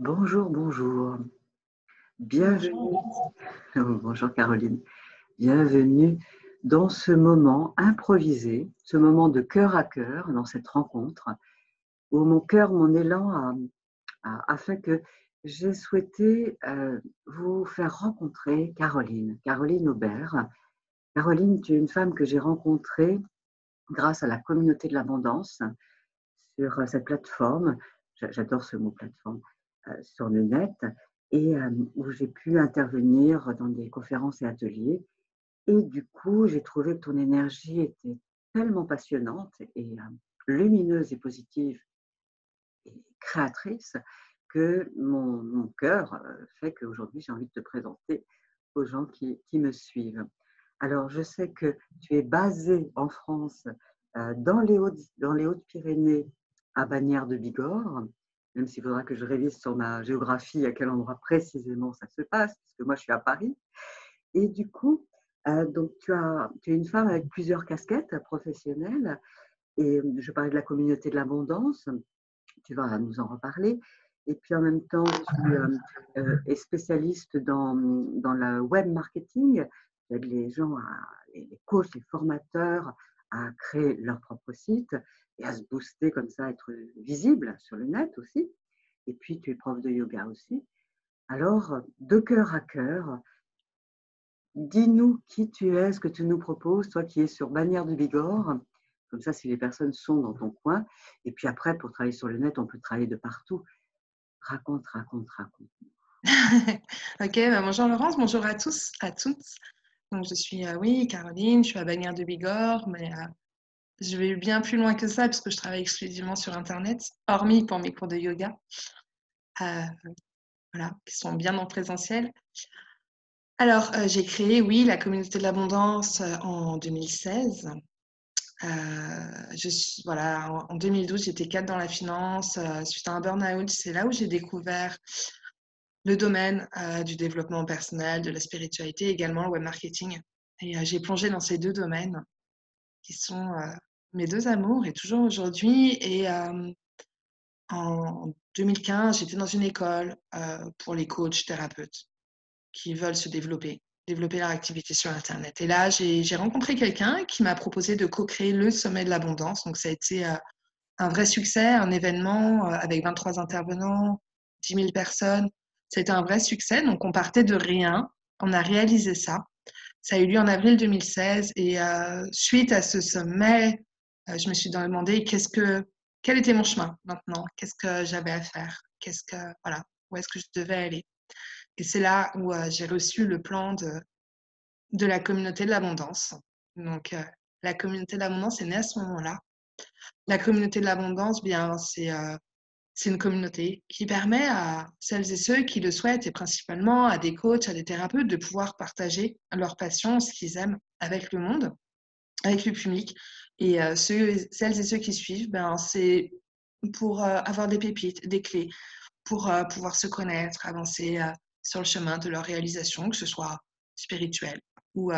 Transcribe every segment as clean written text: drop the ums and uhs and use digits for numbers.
Bonjour, bonjour. Bonjour. Bienvenue. Bonjour Caroline. Bienvenue dans ce moment improvisé, ce moment de cœur à cœur, dans cette rencontre, où mon cœur, mon élan a fait que j'ai souhaité vous faire rencontrer Caroline Aubert. Caroline, tu es une femme que j'ai rencontrée grâce à la communauté de l'abondance sur cette plateforme. J'adore ce mot plateforme sur le net et où j'ai pu intervenir dans des conférences et ateliers. Et du coup, j'ai trouvé que ton énergie était tellement passionnante et lumineuse et positive et créatrice que mon cœur fait qu'aujourd'hui, j'ai envie de te présenter aux gens qui me suivent. Alors, je sais que tu es basée en France, dans les Hautes-Pyrénées, à Bagnères de Bigorre, même s'il faudra que je révise sur ma géographie à quel endroit précisément ça se passe, puisque moi je suis à Paris. Et du coup, donc tu es une femme avec plusieurs casquettes professionnelles, et je parlais de la communauté de l'abondance, tu vas nous en reparler. Et puis en même temps, tu es spécialiste dans le web marketing, tu aides les gens, les coachs, les formateurs à créer leur propre site et à se booster comme ça, être visible sur le net aussi. Et puis tu es prof de yoga aussi. Alors, de cœur à cœur, dis-nous qui tu es, ce que tu nous proposes, toi qui es sur Bagnères de Bigorre. Comme ça, si les personnes sont dans ton coin. Et puis après, pour travailler sur le net, on peut travailler de partout. Raconte, raconte, raconte. Ok, bah bonjour Laurence, bonjour à tous, à toutes. Donc je suis, oui, Caroline, je suis à Bagnères de Bigorre, mais je vais bien plus loin que ça puisque je travaille exclusivement sur Internet, hormis pour mes cours de yoga, euh, voilà, qui sont bien en présentiel. Alors, j'ai créé, oui, la communauté de l'abondance en 2016. Voilà, en 2012, j'étais cadre dans la finance suite à un burn-out. C'est là où j'ai découvert le domaine du développement personnel, de la spiritualité, également le web marketing. Et j'ai plongé dans ces deux domaines qui sont mes deux amours et toujours aujourd'hui. Et en 2015, j'étais dans une école pour les coachs thérapeutes qui veulent se développer leur activité sur Internet. Et là, j'ai rencontré quelqu'un qui m'a proposé de co-créer le Sommet de l'Abondance. Donc, ça a été un vrai succès, un événement avec 23 intervenants, 10 000 personnes. C'était un vrai succès. Donc, on partait de rien. On a réalisé ça. Ça a eu lieu en avril 2016. Et suite à ce sommet, je me suis demandé quel était mon chemin maintenant, qu'est-ce que j'avais à faire, voilà, où est-ce que je devais aller. Et c'est là où j'ai reçu le plan de la communauté de l'abondance. Donc, la communauté de l'abondance est née à ce moment-là. La communauté de l'abondance, bien, c'est une communauté qui permet à celles et ceux qui le souhaitent, et principalement à des coachs, à des thérapeutes, de pouvoir partager leur passion, ce qu'ils aiment avec le monde, avec le public. Et celles et ceux qui suivent, ben, c'est pour avoir des pépites, des clés, pour pouvoir se connaître, avancer sur le chemin de leur réalisation, que ce soit spirituel ou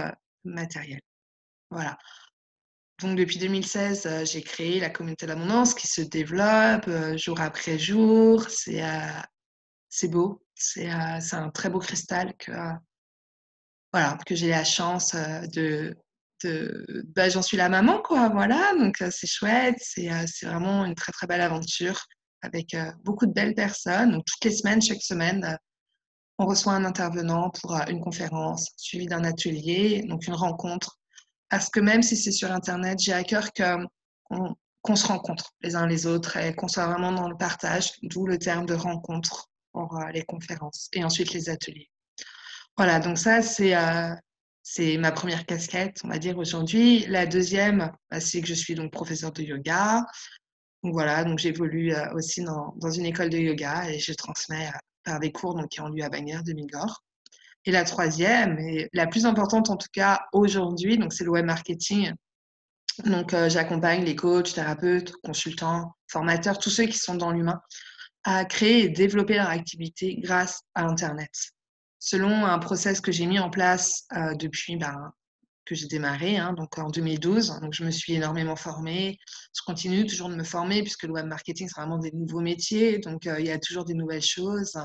matériel. Voilà. Donc, depuis 2016, j'ai créé la communauté d'abondance qui se développe jour après jour. C'est beau. C'est un très beau cristal voilà, que j'ai la chance bah, j'en suis la maman, quoi. Voilà. Donc, c'est chouette. C'est vraiment une très, très belle aventure avec beaucoup de belles personnes. Donc, toutes les semaines, chaque semaine, on reçoit un intervenant pour une conférence suivie d'un atelier, donc une rencontre. Parce que même si c'est sur Internet, j'ai à cœur qu'on se rencontre les uns les autres et qu'on soit vraiment dans le partage, d'où le terme de rencontre pour les conférences et ensuite les ateliers. Voilà, donc ça, c'est ma première casquette, on va dire, aujourd'hui. La deuxième, bah, c'est que je suis donc professeure de yoga. Donc voilà, donc j'évolue aussi dans une école de yoga et je transmets par des cours donc, qui ont lieu à Bagnères de Bigorre. Et la troisième, et la plus importante en tout cas aujourd'hui, donc c'est le web marketing. Donc j'accompagne les coachs, thérapeutes, consultants, formateurs, tous ceux qui sont dans l'humain, à créer et développer leur activité grâce à Internet. Selon un process que j'ai mis en place depuis que j'ai démarré, hein, donc en 2012. Donc, je me suis énormément formée. Je continue toujours de me former puisque le web marketing, c'est vraiment des nouveaux métiers. Donc, il y a toujours des nouvelles choses.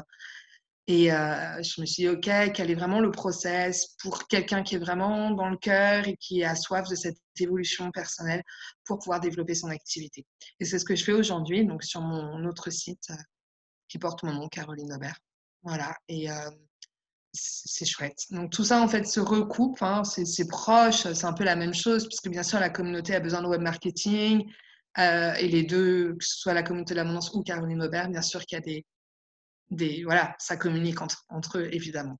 Et je me suis dit, OK, quel est vraiment le process pour quelqu'un qui est vraiment dans le cœur et qui a soif de cette évolution personnelle pour pouvoir développer son activité. Et c'est ce que je fais aujourd'hui, donc sur mon autre site qui porte mon nom, Caroline Aubert. Voilà, et c'est chouette. Donc tout ça, en fait, se recoupe, hein, c'est proche, c'est un peu la même chose, puisque bien sûr, la communauté a besoin de web marketing, et les deux, que ce soit la communauté de l'abondance ou Caroline Aubert, bien sûr qu'il y a voilà, ça communique entre eux, évidemment.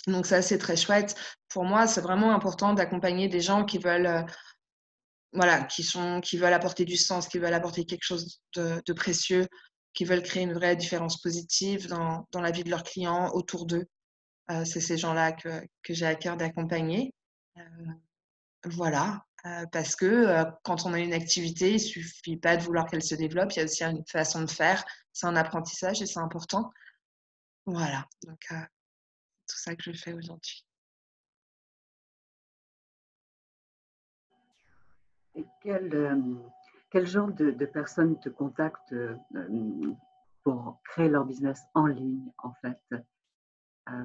Donc ça, c'est très chouette. Pour moi, c'est vraiment important d'accompagner des gens qui veulent, voilà, qui veulent apporter du sens, qui veulent apporter quelque chose de précieux, qui veulent créer une vraie différence positive dans la vie de leurs clients, autour d'eux. C'est ces gens-là que j'ai à cœur d'accompagner. Euh, voilà, parce que quand on a une activité, il suffit pas de vouloir qu'elle se développe, il y a aussi une façon de faire. C'est un apprentissage et c'est important. Voilà, donc tout ça que je fais aujourd'hui. Et quel genre de personnes te contactent pour créer leur business en ligne, en fait,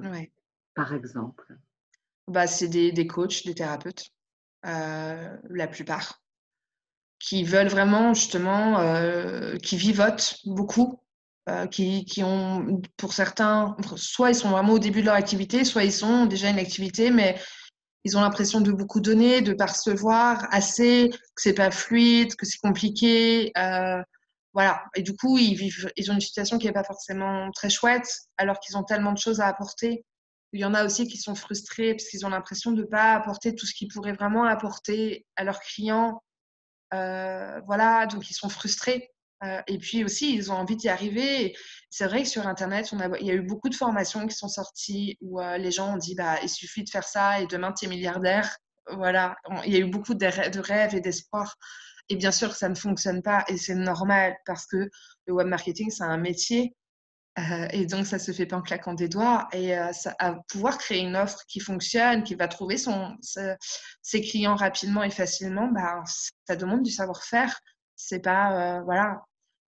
Ouais. par exemple? Bah, c'est des coachs, des thérapeutes, la plupart, qui veulent vraiment justement, qui vivotent beaucoup, qui ont pour certains, soit ils sont vraiment au début de leur activité, soit ils ont déjà une activité, mais ils ont l'impression de beaucoup donner, de pas recevoir assez, que c'est pas fluide, que c'est compliqué, voilà. Et du coup, ils ont une situation qui est pas forcément très chouette, alors qu'ils ont tellement de choses à apporter. Il y en a aussi qui sont frustrés parce qu'ils ont l'impression de pas apporter tout ce qu'ils pourraient vraiment apporter à leurs clients. Voilà, donc ils sont frustrés. Et puis aussi, ils ont envie d'y arriver. Et c'est vrai que sur Internet, il y a eu beaucoup de formations qui sont sorties où les gens ont dit bah, il suffit de faire ça et demain tu es milliardaire. Voilà, il y a eu beaucoup de rêves et d'espoir. Et bien sûr que ça ne fonctionne pas et c'est normal parce que le web marketing, c'est un métier. Et donc, ça se fait pas en claquant des doigts. Et à pouvoir créer une offre qui fonctionne, qui va trouver ses clients rapidement et facilement, bah, ça demande du savoir-faire. C'est pas, voilà.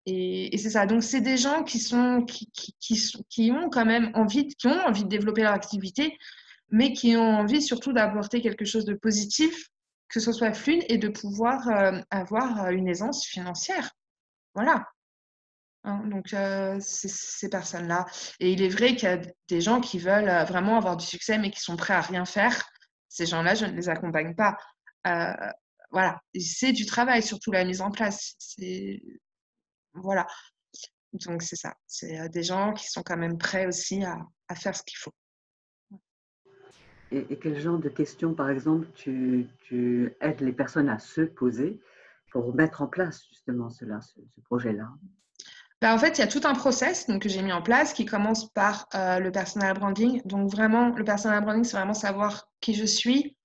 Et c'est ça. Donc, c'est des gens qui ont quand même qui ont envie de développer leur activité, mais qui ont envie surtout d'apporter quelque chose de positif, que ce soit fluide et de pouvoir avoir une aisance financière. Voilà. Hein, donc, c'est ces personnes-là. Et il est vrai qu'il y a des gens qui veulent vraiment avoir du succès, mais qui sont prêts à rien faire. Ces gens-là, je ne les accompagne pas. Euh, voilà. Et c'est du travail, surtout la mise en place. Voilà. Donc, c'est ça. C'est des gens qui sont quand même prêts aussi à faire ce qu'il faut. Et quel genre de questions, par exemple, tu aides les personnes à se poser pour mettre en place justement ce projet-là? Ben, en fait, il y a tout un process donc, que j'ai mis en place qui commence par le personal branding. Donc, vraiment, le personal branding, c'est vraiment savoir qui je suis,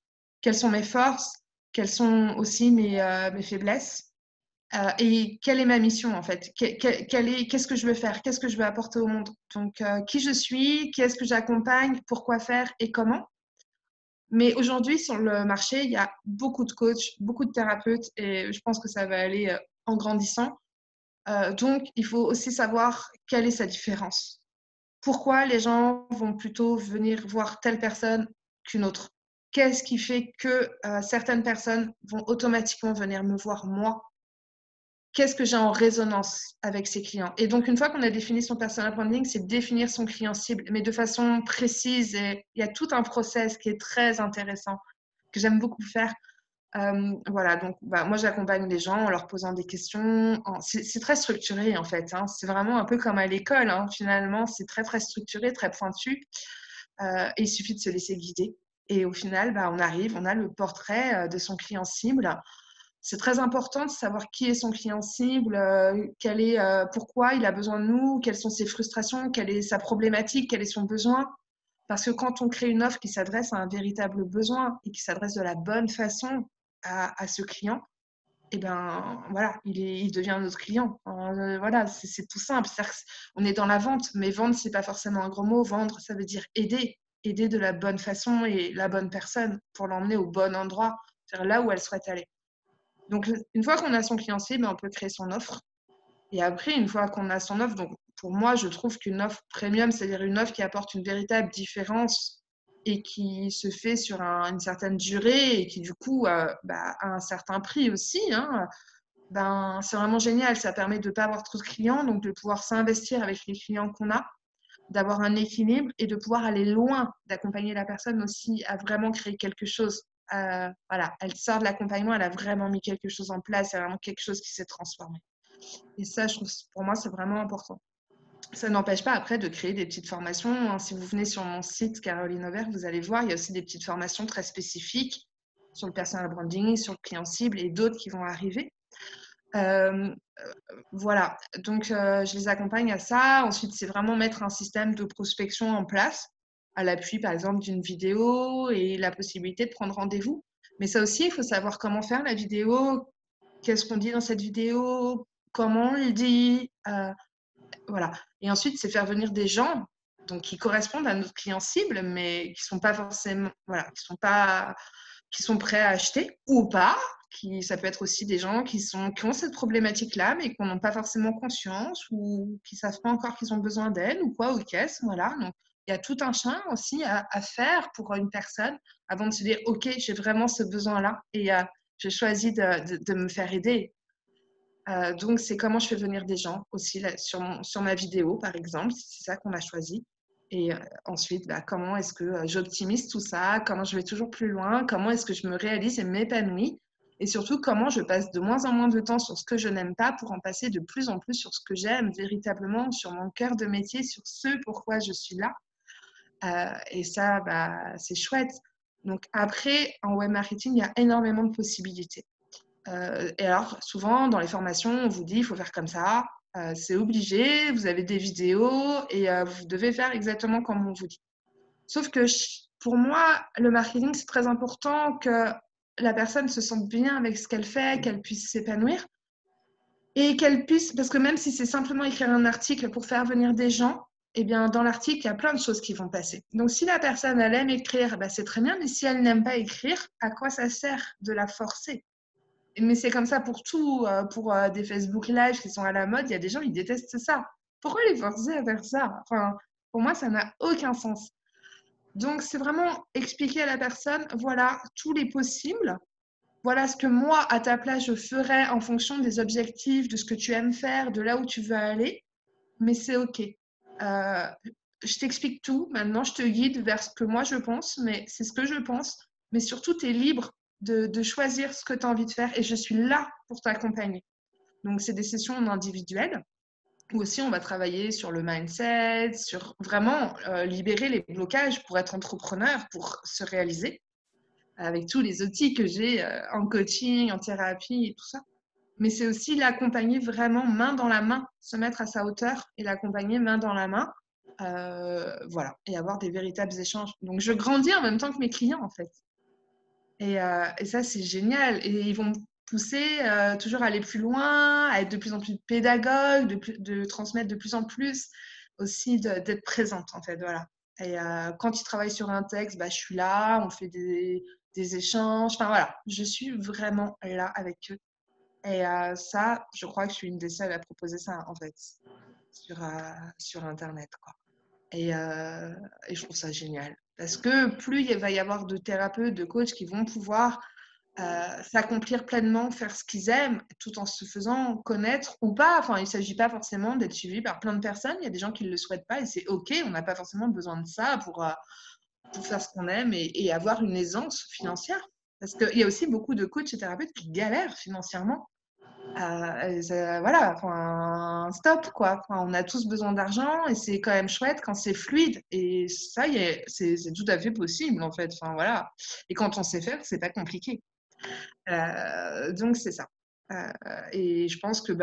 quelles sont mes forces, quelles sont aussi mes faiblesses et quelle est ma mission en fait. Qu'est-ce que je veux faire, qu'est-ce que je veux apporter au monde. Donc, qui je suis, qui est-ce que j'accompagne, pourquoi faire et comment. Mais aujourd'hui, sur le marché, il y a beaucoup de coachs, beaucoup de thérapeutes et je pense que ça va aller en grandissant. Donc, il faut aussi savoir quelle est sa différence. Pourquoi les gens vont plutôt venir voir telle personne qu'une autre? Qu'est-ce qui fait que certaines personnes vont automatiquement venir me voir moi? Qu'est-ce que j'ai en résonance avec ces clients? Et donc, une fois qu'on a défini son personal branding, c'est définir son client cible, mais de façon précise. Et il y a tout un process qui est très intéressant, que j'aime beaucoup faire. Voilà, donc bah, moi j'accompagne les gens en leur posant des questions. C'est très structuré en fait, hein. C'est vraiment un peu comme à l'école, hein. Finalement, c'est très très structuré, très pointu. Et il suffit de se laisser guider. Et au final, bah, on arrive, on a le portrait de son client cible. C'est très important de savoir qui est son client cible, pourquoi il a besoin de nous, quelles sont ses frustrations, quelle est sa problématique, quel est son besoin. Parce que quand on crée une offre qui s'adresse à un véritable besoin et qui s'adresse de la bonne façon à ce client, et ben voilà, il devient notre client. Voilà, c'est tout simple. On est dans la vente, mais vendre, c'est pas forcément un gros mot. Vendre, ça veut dire aider. aider de la bonne façon et la bonne personne pour l'emmener au bon endroit, c'est-à-dire là où elle souhaite aller. Donc, une fois qu'on a son client cible, on peut créer son offre. Et après, une fois qu'on a son offre, donc pour moi, je trouve qu'une offre premium, c'est-à-dire une offre qui apporte une véritable différence et qui se fait sur une certaine durée et qui, du coup, a un certain prix aussi, hein, c'est vraiment génial. Ça permet de ne pas avoir trop de clients, donc de pouvoir s'investir avec les clients qu'on a, d'avoir un équilibre et de pouvoir aller loin, d'accompagner la personne aussi à vraiment créer quelque chose. Voilà, elle sort de l'accompagnement, elle a vraiment mis quelque chose en place, c'est vraiment quelque chose qui s'est transformé. Et ça, je trouve, pour moi, c'est vraiment important. Ça n'empêche pas après de créer des petites formations. Si vous venez sur mon site Caroline Aubert, vous allez voir, il y a aussi des petites formations très spécifiques sur le personal branding, sur le client cible et d'autres qui vont arriver. Voilà, donc je les accompagne à ça. Ensuite, c'est vraiment mettre un système de prospection en place à l'appui, par exemple, d'une vidéo et la possibilité de prendre rendez-vous. Mais ça aussi, il faut savoir comment faire la vidéo, qu'est-ce qu'on dit dans cette vidéo, comment on le dit, voilà. Et ensuite, c'est faire venir des gens donc, qui correspondent à notre client cible, mais qui sont pas forcément, voilà, qui sont prêts à acheter ou pas. Ça peut être aussi des gens qui ont cette problématique-là, mais qui n'ont pas forcément conscience ou qui ne savent pas encore qu'ils ont besoin d'aide ou quoi, ou qu'est-ce. Voilà. Donc, il y a tout un chemin aussi à faire pour une personne avant de se dire, OK, j'ai vraiment ce besoin-là et j'ai choisi de me faire aider. Donc, c'est comment je fais venir des gens aussi là, sur ma vidéo, par exemple. C'est ça qu'on a choisi. Et ensuite, comment est-ce que j'optimise tout ça? Comment je vais toujours plus loin? Comment est-ce que je me réalise et m'épanouis? Et surtout, comment je passe de moins en moins de temps sur ce que je n'aime pas pour en passer de plus en plus sur ce que j'aime véritablement, sur mon cœur de métier, sur ce pourquoi je suis là. Et ça, c'est chouette. Donc après, en web marketing, il y a énormément de possibilités. Et alors, souvent, dans les formations, on vous dit, il faut faire comme ça, c'est obligé, vous avez des vidéos et vous devez faire exactement comme on vous dit. Sauf que pour moi, le marketing, c'est très important que la personne se sente bien avec ce qu'elle fait, qu'elle puisse s'épanouir et qu'elle puisse, parce que même si c'est simplement écrire un article pour faire venir des gens, eh bien, dans l'article, il y a plein de choses qui vont passer. Donc, si la personne, elle aime écrire, c'est très bien, mais si elle n'aime pas écrire, à quoi ça sert de la forcer? Mais c'est comme ça pour tout, pour des Facebook Live qui sont à la mode, il y a des gens, ils détestent ça. Pourquoi les forcer à faire ça? Enfin, pour moi, ça n'a aucun sens. Donc, c'est vraiment expliquer à la personne, voilà tous les possibles, voilà ce que moi, à ta place, je ferais en fonction des objectifs, de ce que tu aimes faire, de là où tu veux aller, mais c'est OK. Je t'explique tout, maintenant je te guide vers ce que moi je pense, mais c'est ce que je pense, mais surtout tu es libre de choisir ce que tu as envie de faire et je suis là pour t'accompagner. Donc c'est des sessions en individuel où aussi on va travailler sur le mindset, sur vraiment libérer les blocages pour être entrepreneur, pour se réaliser avec tous les outils que j'ai en coaching, en thérapie et tout ça. Mais c'est aussi l'accompagner vraiment main dans la main, se mettre à sa hauteur et l'accompagner main dans la main. Voilà, et avoir des véritables échanges. Donc, je grandis en même temps que mes clients, en fait. Et ça, c'est génial. Et ils vont me pousser toujours à aller plus loin, à être de plus en plus pédagogue, de transmettre de plus en plus, aussi d'être présente, en fait. Voilà. Et quand ils travaillent sur un texte, je suis là, on fait des échanges. Enfin, voilà, je suis vraiment là avec eux. Et ça, je crois que je suis une des seules à proposer ça, en fait, sur Internet, quoi. Et je trouve ça génial. Parce que plus il va y avoir de thérapeutes, de coachs qui vont pouvoir s'accomplir pleinement, faire ce qu'ils aiment, tout en se faisant connaître ou pas. Enfin, il ne s'agit pas forcément d'être suivi par plein de personnes. Il y a des gens qui ne le souhaitent pas et c'est OK. On n'a pas forcément besoin de ça pour faire ce qu'on aime et avoir une aisance financière. Parce qu'il y a aussi beaucoup de coachs et thérapeutes qui galèrent financièrement. Voilà, enfin, stop quoi. Enfin, on a tous besoin d'argent et c'est quand même chouette quand c'est fluide. Et ça y est, c'est tout à fait possible en fait. Enfin, voilà. Et quand on sait faire, c'est pas compliqué. Donc c'est ça. Et je pense que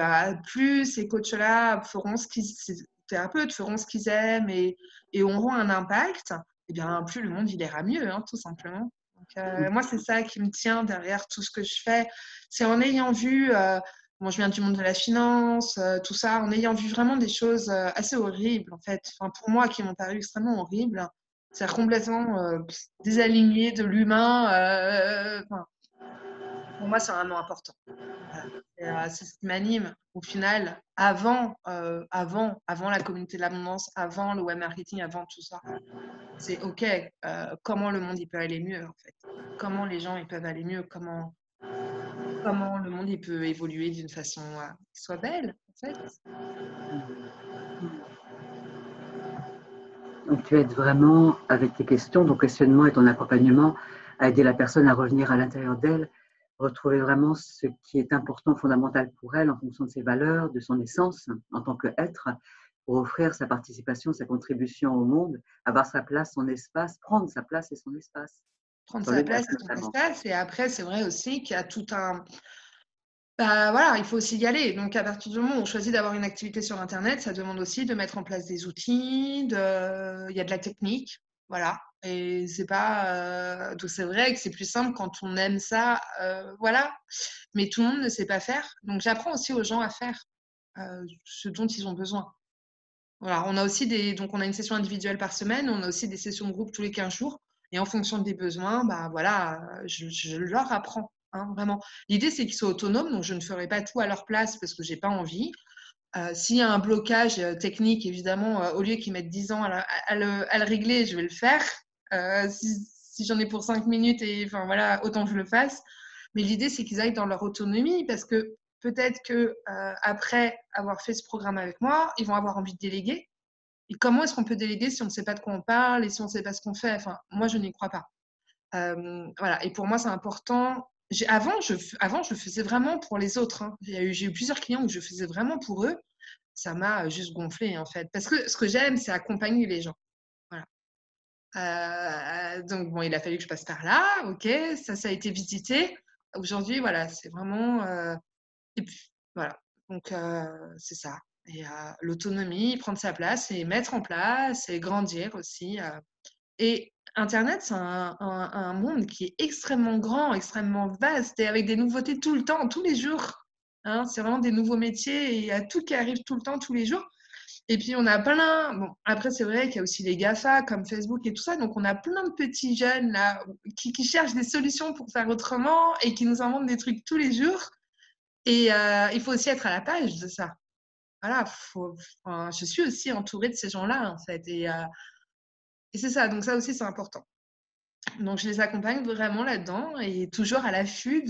plus ces coachs-là feront ces thérapeutes feront ce qu'ils aiment et auront un impact, et bien plus le monde il ira mieux, hein, tout simplement. Donc, moi, c'est ça qui me tient derrière tout ce que je fais. C'est en ayant vu, moi je viens du monde de la finance, tout ça, en ayant vu vraiment des choses assez horribles, en fait, enfin, pour moi, qui m'ont paru extrêmement horribles, C'est complètement désaligné de l'humain. Pour moi, c'est vraiment important. C'est ce qui m'anime au final, avant la communauté de l'abondance, avant le web marketing, avant tout ça. C'est OK, comment le monde il peut aller mieux en fait. Comment les gens ils peuvent aller mieux, comment le monde il peut évoluer d'une façon qui soit belle en fait. Donc, tu aides vraiment, avec tes questions, ton questionnement et ton accompagnement, à aider la personne à revenir à l'intérieur d'elle, retrouver vraiment ce qui est important, fondamental pour elle en fonction de ses valeurs, de son essence en tant qu'être, pour offrir sa participation, sa contribution au monde, avoir sa place, son espace, prendre sa place et son espace. Prendre Sur sa le net place et son notamment. espace. Et après, c'est vrai aussi qu'il y a tout un... Bah voilà, il faut aussi y aller. Donc, à partir du moment où on choisit d'avoir une activité sur Internet, ça demande aussi de mettre en place des outils, il y a de la technique, voilà. Et c'est pas... Donc, c'est vrai que c'est plus simple quand on aime ça, voilà. Mais tout le monde ne sait pas faire. Donc, j'apprends aussi aux gens à faire ce dont ils ont besoin. Voilà, on a aussi donc on a une session individuelle par semaine, on a aussi des sessions de groupe tous les 15 jours. Et en fonction des besoins, bah voilà, je leur apprends, hein, vraiment. L'idée, c'est qu'ils soient autonomes, donc je ne ferai pas tout à leur place parce que j'ai pas envie. S'il y a un blocage technique, évidemment, au lieu qu'ils mettent 10 ans à le régler, je vais le faire. Si j'en ai pour 5 minutes, et enfin voilà, autant que je le fasse. Mais l'idée, c'est qu'ils aillent dans leur autonomie parce que peut-être que après avoir fait ce programme avec moi, ils vont avoir envie de déléguer. Et comment est-ce qu'on peut déléguer si on ne sait pas de quoi on parle et si on ne sait pas ce qu'on fait? Enfin, moi, je n'y crois pas. Voilà. Et pour moi, c'est important. Avant, je faisais vraiment pour les autres, hein. J'ai eu plusieurs clients où je faisais vraiment pour eux. Ça m'a juste gonflé, en fait. Parce que ce que j'aime, c'est accompagner les gens. Voilà. Donc, bon, il a fallu que je passe par là. OK, ça a été visité. Aujourd'hui, voilà, c'est vraiment... et puis, voilà. Donc, c'est ça. Et l'autonomie, prendre sa place et mettre en place et grandir aussi. Et Internet, c'est un monde qui est extrêmement grand, extrêmement vaste et avec des nouveautés tout le temps, tous les jours. Hein, c'est vraiment des nouveaux métiers et il y a tout qui arrive tout le temps, tous les jours. Et puis, on a plein. Bon, après, c'est vrai qu'il y a aussi les GAFA comme Facebook et tout ça. Donc, on a plein de petits jeunes là qui cherchent des solutions pour faire autrement et qui nous inventent des trucs tous les jours. Et il faut aussi être à la page de ça. Voilà, enfin, je suis aussi entourée de ces gens-là, en fait. Et c'est ça, donc ça aussi, c'est important. Donc, je les accompagne vraiment là-dedans et toujours à l'affût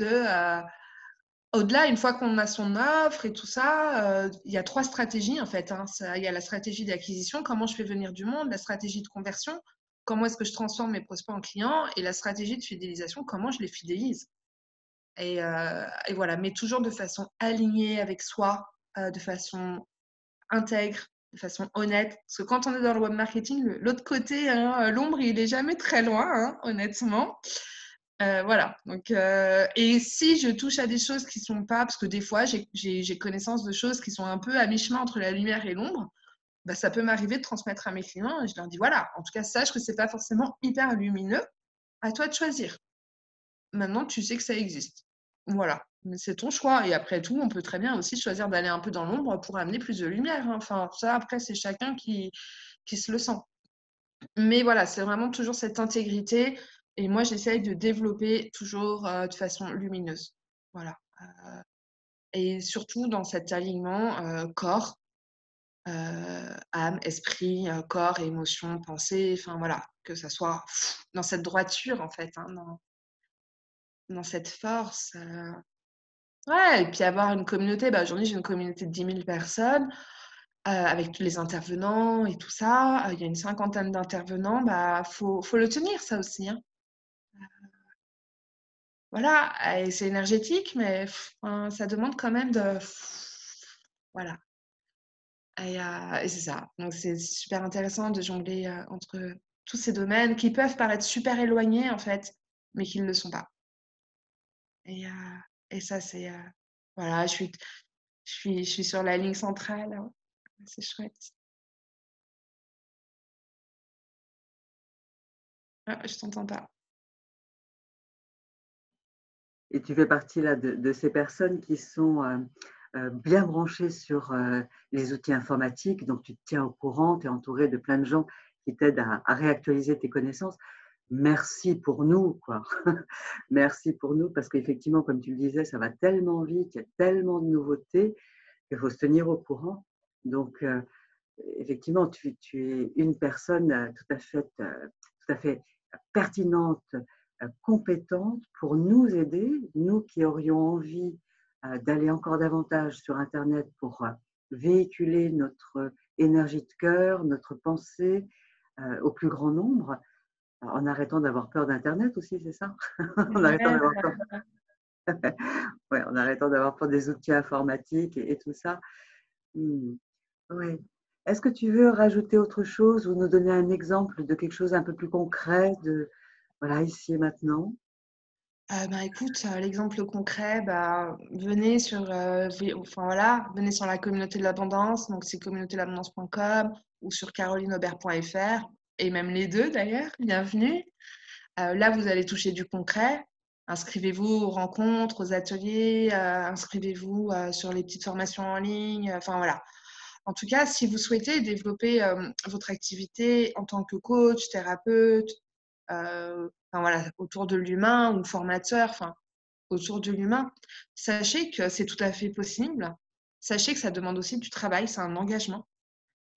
au-delà, une fois qu'on a son offre et tout ça, il y a 3 stratégies, en fait, hein. Il y a la stratégie d'acquisition, comment je fais venir du monde, la stratégie de conversion, comment est-ce que je transforme mes prospects en clients, et la stratégie de fidélisation, comment je les fidélise. Et voilà, mais toujours de façon alignée avec soi, de façon intègre, de façon honnête. Parce que quand on est dans le web marketing, l'autre côté, hein, l'ombre, il est jamais très loin, hein, honnêtement. Voilà. Donc, et si je touche à des choses qui sont pas, parce que des fois, j'ai connaissance de choses qui sont un peu à mi-chemin entre la lumière et l'ombre, bah, ça peut m'arriver de transmettre à mes clients et je leur dis voilà, en tout cas, sache que c'est pas forcément hyper lumineux. À toi de choisir. Maintenant, tu sais que ça existe. Voilà, mais c'est ton choix. Et après tout, on peut très bien aussi choisir d'aller un peu dans l'ombre pour amener plus de lumière, hein. Enfin, ça, après, c'est chacun qui se le sent. Mais voilà, c'est vraiment toujours cette intégrité. Et moi, j'essaye de développer toujours de façon lumineuse. Voilà. Et surtout dans cet alignement corps, âme, esprit, corps, émotion, pensée. Enfin, voilà, que ça soit dans cette droiture, en fait, hein, dans cette force. Ouais, et puis avoir une communauté. Bah, aujourd'hui, j'ai une communauté de 10 000 personnes avec tous les intervenants et tout ça. Il y a une cinquantaine d'intervenants. Bah, faut le tenir, ça aussi, hein. Voilà, et c'est énergétique, mais hein, ça demande quand même de. Voilà. Et c'est ça. Donc, c'est super intéressant de jongler entre tous ces domaines qui peuvent paraître super éloignés, en fait, mais qui ne le sont pas. Et, euh, et ça, c'est. Voilà, je suis sur la ligne centrale, hein. C'est chouette. Ah, je t'entends pas. Et tu fais partie là de ces personnes qui sont bien branchées sur les outils informatiques, donc tu te tiens au courant, tu es entouré de plein de gens qui t'aident à réactualiser tes connaissances. Merci pour nous, quoi. Merci pour nous, parce qu'effectivement, comme tu le disais, ça va tellement vite, il y a tellement de nouveautés qu'il faut se tenir au courant. Donc, effectivement, tu es une personne tout à fait pertinente, compétente pour nous aider, nous qui aurions envie d'aller encore davantage sur Internet pour véhiculer notre énergie de cœur, notre pensée au plus grand nombre, en arrêtant d'avoir peur d'Internet aussi, c'est ça? En arrêtant d'avoir peur. Ouais, en arrêtant d'avoir peur des outils informatiques et tout ça. Oui. Est-ce que tu veux rajouter autre chose ou nous donner un exemple de quelque chose un peu plus concret de voilà, ici et maintenant? Écoute, l'exemple concret, venez sur, venez sur la communauté de l'abondance, donc c'est communautédelabondance.com ou sur carolineaubert.fr et même les deux d'ailleurs, bienvenue. Là, vous allez toucher du concret. Inscrivez-vous aux rencontres, aux ateliers, inscrivez-vous sur les petites formations en ligne, enfin voilà. En tout cas, si vous souhaitez développer votre activité en tant que coach, thérapeute, voilà, autour de l'humain ou formateur, enfin, autour de l'humain, sachez que c'est tout à fait possible. Sachez que ça demande aussi du travail, c'est un engagement.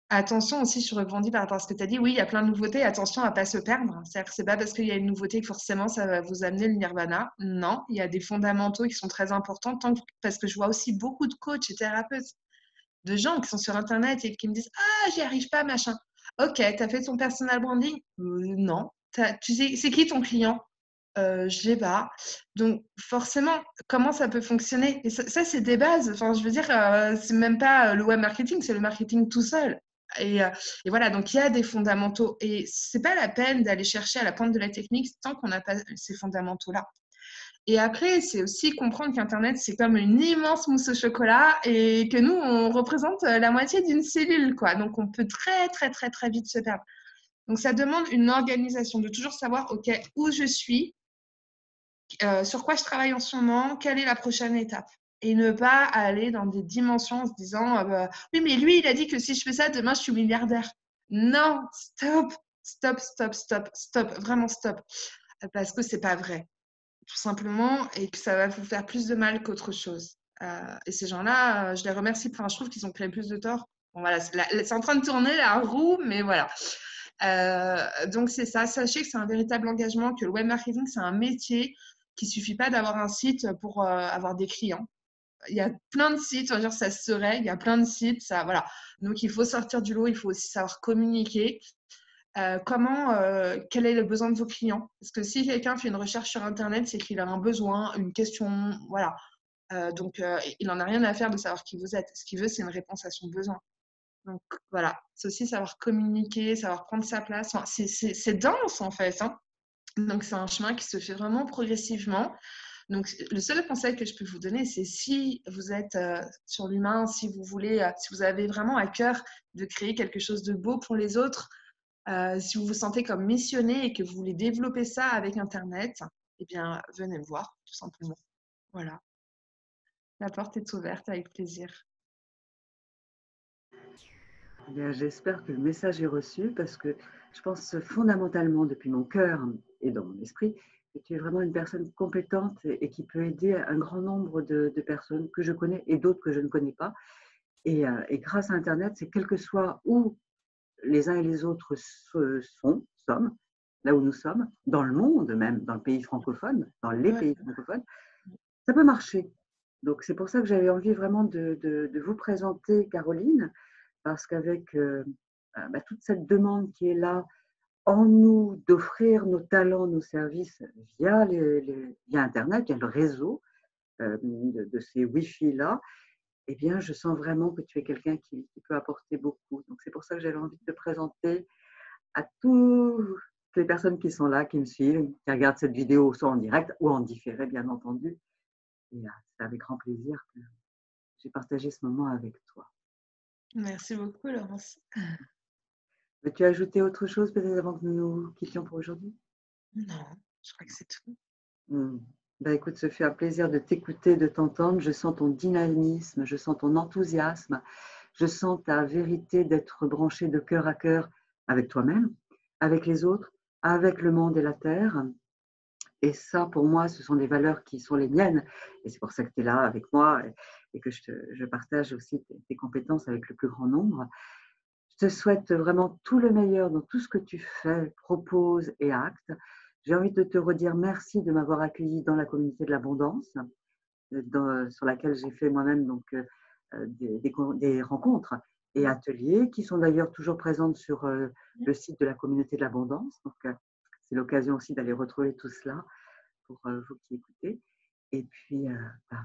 Attention aussi, je rebondis par rapport à ce que tu as dit. Oui, il y a plein de nouveautés. Attention à ne pas se perdre. C'est-à-dire que ce n'est pas parce qu'il y a une nouveauté que forcément ça va vous amener le nirvana. Non, il y a des fondamentaux qui sont très importants parce que je vois aussi beaucoup de coachs et thérapeutes, de gens qui sont sur Internet et qui me disent « Ah, j'y arrive pas, machin. » Ok, tu as fait ton personal branding? Non. Tu sais, c'est qui ton client? Je l'ai pas. Donc, forcément, comment ça peut fonctionner? Et ça, c'est des bases. Enfin, je veux dire, c'est même pas le web marketing, c'est le marketing tout seul. Et voilà, donc il y a des fondamentaux. Et c'est pas la peine d'aller chercher à la pointe de la technique tant qu'on n'a pas ces fondamentaux-là. Et après, c'est aussi comprendre qu'Internet, c'est comme une immense mousse au chocolat et que nous, on représente la moitié d'une cellule, quoi. Donc, on peut très, très, très, très vite se perdre. Donc, ça demande une organisation, de toujours savoir, OK, où je suis, sur quoi je travaille en ce moment, quelle est la prochaine étape. Et ne pas aller dans des dimensions en se disant oui, mais lui, il a dit que si je fais ça, demain, je suis milliardaire. Non, stop, stop, stop, stop, stop, vraiment stop. Parce que c'est pas vrai, tout simplement, et que ça va vous faire plus de mal qu'autre chose. Et ces gens-là, je les remercie. Enfin, je trouve qu'ils ont créé plus de tort. Bon, voilà, c'est en train de tourner la roue, mais voilà. Donc, c'est ça. Sachez que c'est un véritable engagement, que le web marketing, c'est un métier qu'il ne suffit pas d'avoir un site pour avoir des clients. Il y a plein de sites, on va dire, ça se serait, il y a plein de sites, ça, voilà. Donc, il faut sortir du lot, il faut aussi savoir communiquer. Quel est le besoin de vos clients? Parce que si quelqu'un fait une recherche sur Internet, c'est qu'il a un besoin, une question, voilà. Donc, il n'en a rien à faire de savoir qui vous êtes. Ce qu'il veut, c'est une réponse à son besoin. Donc, voilà. C'est aussi savoir communiquer, savoir prendre sa place. Enfin, c'est dense, en fait, hein. Donc, c'est un chemin qui se fait vraiment progressivement. Donc, le seul conseil que je peux vous donner, c'est si vous êtes sur l'humain, si vous voulez, si vous avez vraiment à cœur de créer quelque chose de beau pour les autres, si vous vous sentez comme missionné et que vous voulez développer ça avec Internet, eh bien, venez me voir, tout simplement. Voilà. La porte est ouverte, avec plaisir. Eh bien, j'espère que le message est reçu parce que je pense fondamentalement depuis mon cœur et dans mon esprit que tu es vraiment une personne compétente et qui peut aider un grand nombre de personnes que je connais et d'autres que je ne connais pas. Et grâce à Internet, c'est quel que soit où les uns et les autres sommes, là où nous sommes, dans le monde même, dans le pays francophone, dans les Ouais. pays francophones, ça peut marcher. Donc c'est pour ça que j'avais envie vraiment de vous présenter Caroline, parce qu'avec toute cette demande qui est là en nous d'offrir nos talents, nos services via Internet, via le réseau de ces Wi-Fi-là, eh bien, je sens vraiment que tu es quelqu'un qui peut apporter beaucoup. Donc, c'est pour ça que j'avais envie de te présenter à toutes les personnes qui sont là, qui me suivent, qui regardent cette vidéo soit en direct ou en différé, bien entendu. Et c'est avec grand plaisir que j'ai partagé ce moment avec toi. Merci beaucoup, Laurence. Veux-tu ajouter autre chose peut-être avant que nous nous quittions pour aujourd'hui? Non, je crois que c'est tout. Écoute, ce fut un plaisir de t'écouter, de t'entendre. Je sens ton dynamisme, je sens ton enthousiasme, je sens ta vérité d'être branchée de cœur à cœur avec toi-même, avec les autres, avec le monde et la terre. Et ça, pour moi, ce sont des valeurs qui sont les miennes. Et c'est pour ça que tu es là avec moi et que je partage aussi tes compétences avec le plus grand nombre. Je te souhaite vraiment tout le meilleur dans tout ce que tu fais, proposes et actes. J'ai envie de te redire merci de m'avoir accueilli dans la communauté de l'abondance, sur laquelle j'ai fait moi-même donc, des rencontres et ateliers qui sont d'ailleurs toujours présentes sur le site de la communauté de l'abondance. Donc, c'est l'occasion aussi d'aller retrouver tout cela pour vous qui écoutez. Et puis,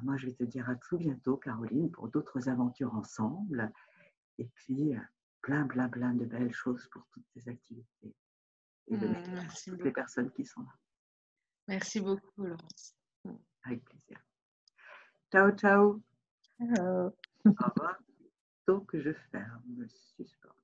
moi, je vais te dire à tout bientôt, Caroline, pour d'autres aventures ensemble. Et puis, plein de belles choses pour toutes tes activités. Et le meilleur pour Merci toutes les beaucoup. personnes qui sont là. Merci beaucoup, Laurence. Avec plaisir. Ciao, ciao. Ciao. Au revoir. Donc, je ferme le suspens.